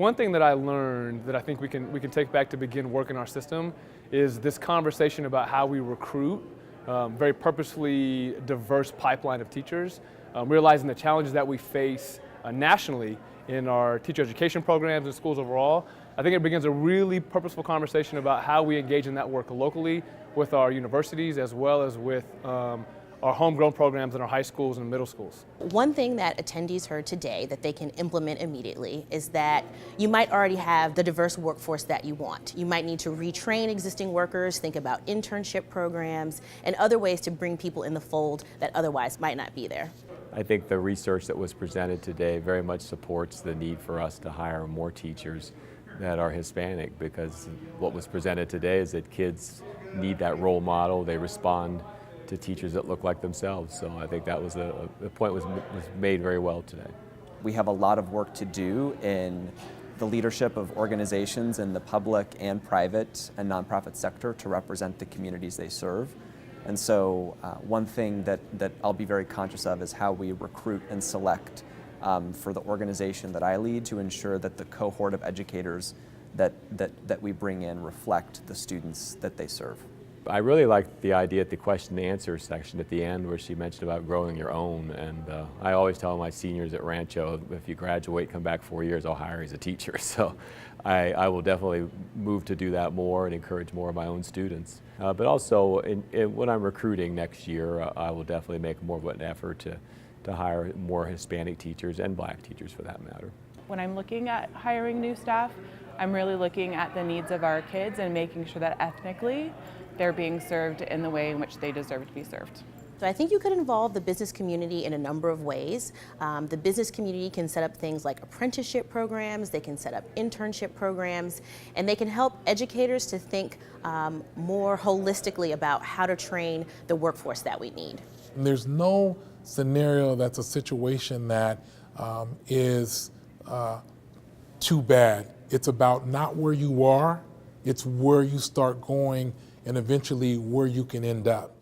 one thing that I learned that I think we can take back to begin working our system is this conversation about how we recruit very purposefully diverse pipeline of teachers, realizing the challenges that we face nationally in our teacher education programs and schools overall. I think it begins a really purposeful conversation about how we engage in that work locally with our universities as well as with our homegrown programs in our high schools and middle schools. One thing that attendees heard today that they can implement immediately is that you might already have the diverse workforce that you want. You might need to retrain existing workers, think about internship programs, and other ways to bring people in the fold that otherwise might not be there. I think the research that was presented today very much supports the need for us to hire more teachers that are Hispanic, because what was presented today is that kids need that role model. They respond to teachers that look like themselves. So I think that was the point was made very well today. We have a lot of work to do in the leadership of organizations in the public and private and nonprofit sector to represent the communities they serve. And so one thing that I'll be very conscious of is how we recruit and select for the organization that I lead to ensure that the cohort of educators that we bring in reflect the students that they serve. I really liked the idea at the question and answer section at the end where she mentioned about growing your own, and I always tell my seniors at Rancho, if you graduate, come back 4 years, I'll hire you as a teacher. So I will definitely move to do that more and encourage more of my own students. But also when I'm recruiting next year, I will definitely make more of an effort to hire more Hispanic teachers and Black teachers for that matter. When I'm looking at hiring new staff, I'm really looking at the needs of our kids and making sure that ethnically they're being served in the way in which they deserve to be served. So I think you could involve the business community in a number of ways. The business community can set up things like apprenticeship programs, they can set up internship programs, and they can help educators to think more holistically about how to train the workforce that we need. And there's no scenario that's a situation that is too bad. It's about not where you are, it's where you start going and eventually where you can end up.